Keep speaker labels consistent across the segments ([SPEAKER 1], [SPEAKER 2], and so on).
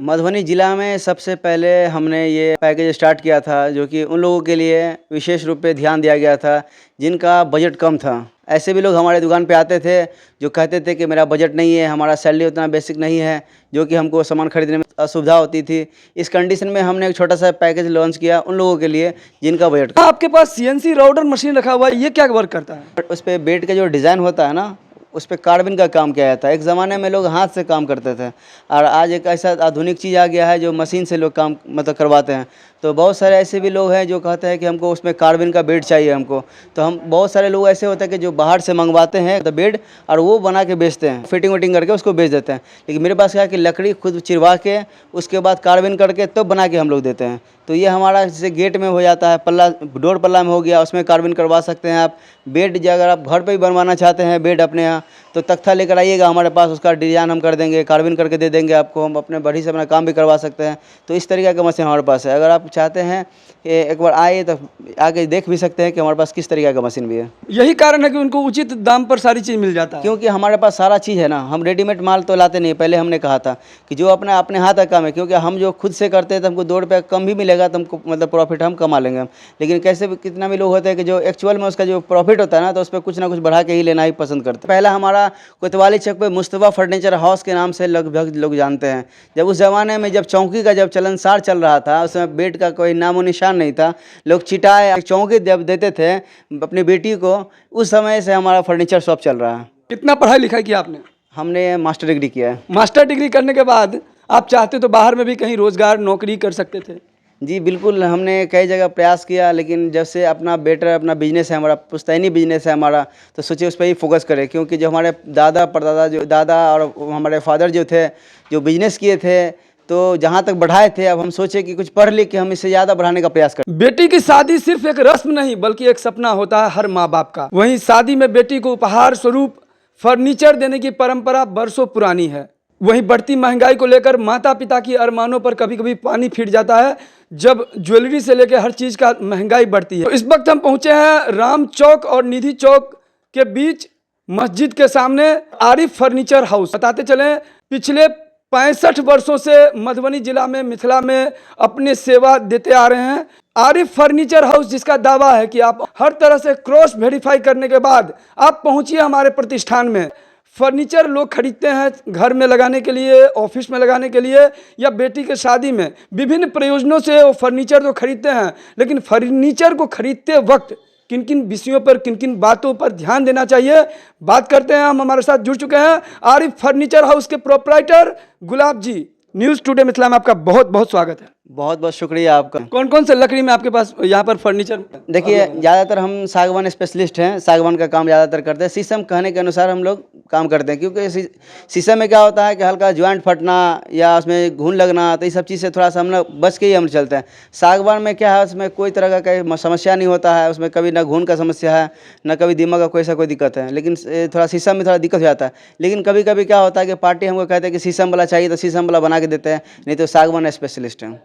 [SPEAKER 1] मधुबनी ज़िला में सबसे पहले हमने ये पैकेज स्टार्ट किया था, जो कि उन लोगों के लिए विशेष रूप पे ध्यान दिया गया था जिनका बजट कम था। ऐसे भी लोग हमारे दुकान पे आते थे जो कहते थे कि मेरा बजट नहीं है, हमारा सैलरी उतना बेसिक नहीं है, जो कि हमको सामान खरीदने में असुविधा होती थी। इस कंडीशन में हमने एक छोटा सा पैकेज लॉन्च किया उन लोगों के लिए जिनका बजट कम।
[SPEAKER 2] आपके पास सीएनसी राउटर मशीन रखा हुआ है, ये क्या वर्क करता है?
[SPEAKER 1] उस पे बेड का जो डिज़ाइन होता है ना, उस पे कार्बन का काम किया जाता है। एक ज़माने में लोग हाथ से काम करते थे और आज एक ऐसा आधुनिक चीज़ आ गया है जो मशीन से लोग काम मतलब करवाते हैं। तो बहुत सारे ऐसे भी लोग हैं जो कहते हैं कि हमको उसमें कार्बन का बेड चाहिए हमको। तो हम बहुत सारे लोग ऐसे होते हैं कि जो बाहर से मंगवाते हैं तो बेड और वो बना के बेचते हैं, फिटिंग विटिंग करके उसको बेच देते हैं। लेकिन मेरे पास क्या है कि लकड़ी खुद चिरवा के उसके बाद कार्बन करके तब बना के हम लोग देते हैं। तो ये हमारा जैसे गेट में हो जाता है, पल्ला डोर पल्ला में हो गया, उसमें कार्बन करवा सकते हैं आप। बेड जो अगर आप घर पे ही बनवाना चाहते हैं बेड अपने यहाँ, तो तख्ता लेकर आइएगा हमारे पास, उसका डिज़ाइन हम कर देंगे, कार्बन करके दे देंगे आपको। हम अपने बढ़ी से अपना काम भी करवा सकते हैं। तो इस तरीके का मशीन हमारे पास है। अगर आप चाहते हैं कि एक बार आए तो आके देख भी सकते हैं कि हमारे पास किस तरीके का मशीन भी है।
[SPEAKER 2] यही कारण है कि उनको उचित दाम पर सारी चीज़ मिल जाता है।
[SPEAKER 1] क्योंकि हमारे पास सारा चीज़ है ना, हम रेडीमेड माल तो लाते नहीं। पहले हमने कहा था कि जो अपने हाथ का काम है, क्योंकि हम जो खुद से करते हैं तो हमको 2 रुपये कम भी मिलेगा तो हमको मतलब प्रॉफिट हम कमा लेंगे हम। लेकिन कैसे भी कितना भी लोग होते हैं कि जो एक्चुअल में उसका जो प्रॉफिट होता है ना, तो उस पर कुछ ना कुछ बढ़ा के ही लेना ही पसंद करते हैं। पहला हमारा कोतवाली चौक पे मुस्तफा फर्नीचर हाउस के नाम से लगभग लोग जानते हैं। जब उस ज़माने में जब चौकी का जब चलनसार चल रहा था, उसमें बेड का कोई नामो निशान नहीं था। लोग चिटाए चौकी जब देते थे अपनी बेटी को, उस समय से हमारा फर्नीचर शॉप चल रहा है।
[SPEAKER 2] कितना पढ़ाई लिखाई किया आपने?
[SPEAKER 1] हमने मास्टर डिग्री किया है।
[SPEAKER 2] मास्टर डिग्री करने के बाद आप चाहते तो बाहर में भी कहीं रोजगार नौकरी कर सकते थे।
[SPEAKER 1] जी बिल्कुल, हमने कई जगह प्रयास किया, लेकिन जब से अपना बेटर अपना बिजनेस है, हमारा पुश्तैनी बिजनेस है हमारा, तो सोचे उस पर ही फोकस करें। क्योंकि जो हमारे दादा परदादा जो दादा और हमारे फादर जो थे, जो बिजनेस किए थे, तो जहाँ तक बढ़ाए थे, अब हम सोचे कि कुछ पढ़ लिख के हम इससे ज़्यादा बढ़ाने का प्रयास करें।
[SPEAKER 2] बेटी की शादी सिर्फ एक रस्म नहीं बल्कि एक सपना होता है हर माँ बाप का। वहीं शादी में बेटी को उपहार स्वरूप फर्नीचर देने की परंपरा बरसों पुरानी है। वहीं बढ़ती महंगाई को लेकर माता पिता की अरमानों पर कभी कभी पानी फिर जाता है जब ज्वेलरी से लेकर हर चीज का महंगाई बढ़ती है। तो इस वक्त हम पहुंचे हैं राम चौक और निधि चौक के बीच मस्जिद के सामने आरिफ फर्नीचर हाउस। बताते चलें, पिछले 65 वर्षों से मधुबनी जिला में मिथिला में अपनी सेवा देते आ रहे हैं आरिफ फर्नीचर हाउस, जिसका दावा है कि आप हर तरह से क्रॉस वेरीफाई करने के बाद आप पहुंचिए हमारे प्रतिष्ठान में। फर्नीचर लोग खरीदते हैं घर में लगाने के लिए, ऑफिस में लगाने के लिए, या बेटी के शादी में विभिन्न प्रयोजनों से वो फर्नीचर तो खरीदते हैं। लेकिन फर्नीचर को खरीदते वक्त किन किन विषयों पर, किन किन बातों पर ध्यान देना चाहिए, बात करते हैं। हम हमारे साथ जुड़ चुके हैं आरिफ फर्नीचर हाउस के प्रोप्राइटर गुलाब जी। न्यूज़ टुडे मिथिला में आपका बहुत बहुत स्वागत है।
[SPEAKER 1] बहुत बहुत शुक्रिया आपका।
[SPEAKER 2] कौन कौन से लकड़ी में आपके पास यहाँ पर फर्नीचर?
[SPEAKER 1] देखिए, ज़्यादातर हम सागवान स्पेशलिस्ट हैं, सागवान का काम ज़्यादातर करते हैं। शीशम कहने के अनुसार हम लोग काम करते हैं, क्योंकि शीशम में क्या होता है कि हल्का ज्वाइंट फटना या उसमें घुन लगना, तो ये सब चीज़ से थोड़ा सा हम लोग बच के ही हम चलते हैं। सागवान में क्या है, उसमें कोई तरह का कोई समस्या नहीं होता है, उसमें कभी ना घुन का समस्या है ना कभी दीमक का कोई दिक्कत है। लेकिन थोड़ा शीशम में थोड़ा दिक्कत हो जाता है। लेकिन कभी कभी क्या होता है कि पार्टी हमको कहते हैं कि शीशम वाला चाहिए, तो शीशम वाला बना के देते हैं, नहीं तो सागवान स्पेशलिस्ट हैं।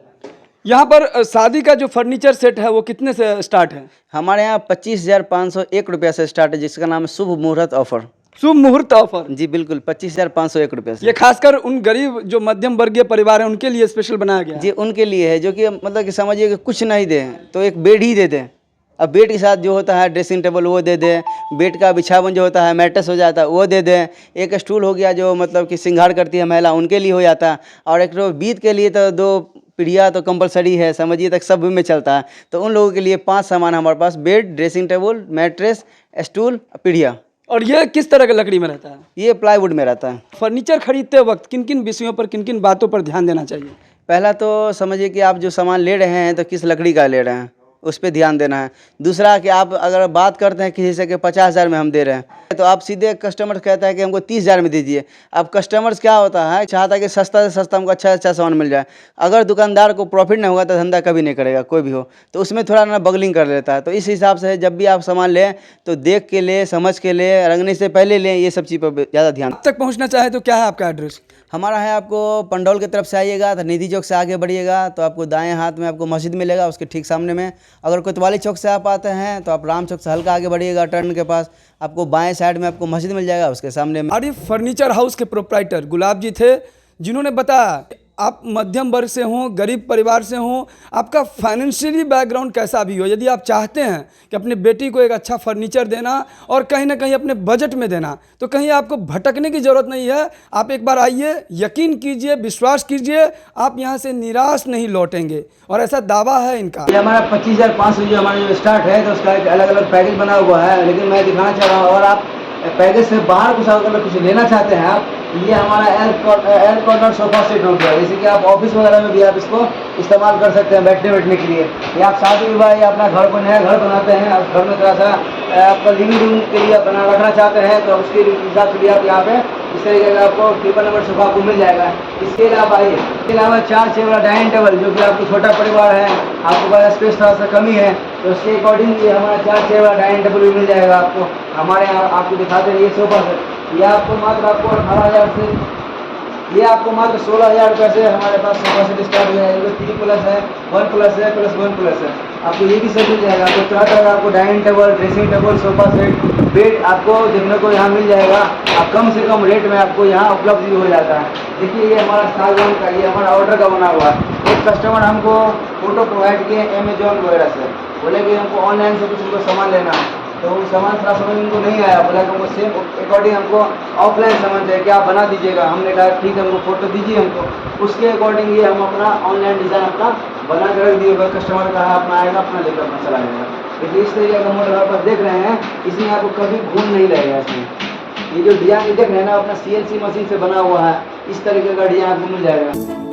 [SPEAKER 2] यहाँ पर शादी का जो फर्नीचर सेट है वो कितने से स्टार्ट है?
[SPEAKER 1] हमारे यहाँ 25,501 रुपया से स्टार्ट है, जिसका नाम है शुभ मुहूर्त ऑफर।
[SPEAKER 2] शुभ मुहूर्त ऑफर?
[SPEAKER 1] जी बिल्कुल, 25,501 रुपये से।
[SPEAKER 2] ये खासकर उन गरीब जो मध्यम वर्गीय परिवार है उनके लिए स्पेशल बनाया गया है।
[SPEAKER 1] जी उनके लिए है, जो कि मतलब कि समझिए कि कुछ नहीं दे तो एक बेड ही दे दें। अब बेड के साथ जो होता है ड्रेसिंग टेबल वो दे दें, बेड का बिछावन जो होता है मैट्रेस हो जाता है वो दे दें, एक स्टूल हो गया जो मतलब कि श्रृंगार करती है महिला, उनके लिए हो जाता है, और एक बीत के लिए तो 2 पीढ़िया तो कंपलसरी है, समझिए तक सब में चलता है। तो उन लोगों के लिए 5 सामान हमारे पास: bed, dressing table, mattress, stool, पीढ़िया।
[SPEAKER 2] और ये किस तरह का लकड़ी में रहता है?
[SPEAKER 1] ये प्लाईवुड में रहता है।
[SPEAKER 2] फर्नीचर खरीदते वक्त किन किन विषयों पर, किन किन बातों पर ध्यान देना चाहिए?
[SPEAKER 1] पहला तो समझिए कि आप जो सामान ले रहे हैं तो किस लकड़ी का ले रहे हैं, उस पर ध्यान देना है। दूसरा कि आप अगर बात करते हैं किसी से कि 50,000 में हम दे रहे हैं, तो आप सीधे कस्टमर कहता है कि हमको 30,000 में दीजिए। अब कस्टमर्स क्या होता है, चाहता है कि सस्ता से सस्ता हमको अच्छा सामान मिल जाए। अगर दुकानदार को प्रॉफिट नहीं होगा तो धंधा कभी नहीं करेगा, कोई भी हो, तो उसमें थोड़ा ना बगलिंग कर लेता है। तो इस हिसाब से जब भी आप सामान लें तो देख के ले, समझ के ले, रंगने से पहले लें, ये सब चीज़ पर ज़्यादा ध्यान।
[SPEAKER 2] तक पहुँचना चाहे तो क्या है आपका एड्रेस?
[SPEAKER 1] हमारा है, आपको पंडौल की तरफ से आइएगा तो निधि चौक से आगे बढ़िएगा तो आपको दाएं हाथ में आपको मस्जिद मिलेगा, उसके ठीक सामने में। अगर कोतवाली चौक से आप आते हैं तो आप राम चौक से हल्का आगे बढ़िएगा, टर्न के पास आपको बाएं साइड में आपको मस्जिद मिल जाएगा, उसके सामने में।
[SPEAKER 2] आरिफ फर्नीचर हाउस के प्रोप्राइटर गुलाब जी थे, जिन्होंने बताया आप मध्यम वर्ग से हों, गरीब परिवार से हों, आपका फाइनेंशियली बैकग्राउंड कैसा भी हो, यदि आप चाहते हैं कि अपने बेटी को एक अच्छा फर्नीचर देना और कहीं ना कहीं अपने बजट में देना, तो कहीं आपको भटकने की ज़रूरत नहीं है। आप एक बार आइए, यकीन कीजिए, विश्वास कीजिए, आप यहाँ से निराश नहीं लौटेंगे, और ऐसा दावा है इनका।
[SPEAKER 1] ये हमारा 25,500 जो हमारा जो स्टार्ट है, तो उसका एक अलग अलग पैकेज बना हुआ है, लेकिन मैं दिखाना चाह रहा हूँ। और आप पैकेज से बाहर कुछ अगर कुछ लेना चाहते हैं आप, ये हमारा एयर कॉर्नर सोफा सेट हो गया, जैसे कि आप ऑफिस वगैरह में भी आप इसको इस्तेमाल कर सकते हैं बैठने के लिए, या आप शादी विवाह या अपना घर को नया घर बनाते हैं, आप घर में थोड़ा सा आपका लिविंग रूम के लिए बना रखना चाहते हैं, तो उसके हिसाब से भी आप यहाँ पे इस तरीके का आपको 3 नंबर सोफा आपको मिल जाएगा। इसके अलावा आइए, इसके अलावा 4 चेयर वाला डाइनिंग टेबल, जो कि आपको छोटा परिवार है, आपके पास स्पेस थोड़ा सा कमी है, तो उसके अकॉर्डिंग ये हमारा 4 चेयर वाला डाइनिंग टेबल भी मिल जाएगा आपको। हमारे यहाँ आपको दिखाते हैं ये सोफा सेट, ये आपको मात्र आपको 18,000 से, ये आपको मात्र 16,000 रुपये से हमारे पास सोफा सेट स्टार्ट हो जाएगा। 3+ है, 1+ है, +1+ है, आपको ये भी सब मिल जाएगा। आपको तरह तरह का आपको dining table, dressing table, sofa set, bed आपको देखने को यहाँ मिल जाएगा। आप कम से कम रेट में आपको यहाँ उपलब्ध भी हो जाता है। देखिए ये हमारा सागवान का, ये हमारा ऑर्डर का बना हुआ है। एक कस्टमर हमको फ़ोटो प्रोवाइड किए अमेजोन वगैरह से, बोले कि हमको ऑनलाइन से कुछ हमको सामान लेना है, तो वो सामान थोड़ा समझ उनको नहीं आया, बोला कि हमको सेम अकॉर्डिंग हमको ऑफलाइन सामान चाहिए, क्या आप बना दीजिएगा। हमने कहा ठीक है, हमको फ़ोटो दीजिए हमको, उसके अकॉर्डिंग ये हम अपना ऑनलाइन डिज़ाइन अपना बना कर रख दिए। कस्टमर कहा अपना आएगा, अपना लेकर अपना चला जाएगा। देखिए इस तरीके का मॉडल आप देख रहे हैं, इसमें आपको कभी घूम नहीं लगेगा। इसमें ये जो डिजाइन देख रहे हैं ना, अपना CNC मशीन से बना हुआ है, इस तरीके का डिजाइन आपको मिल जाएगा।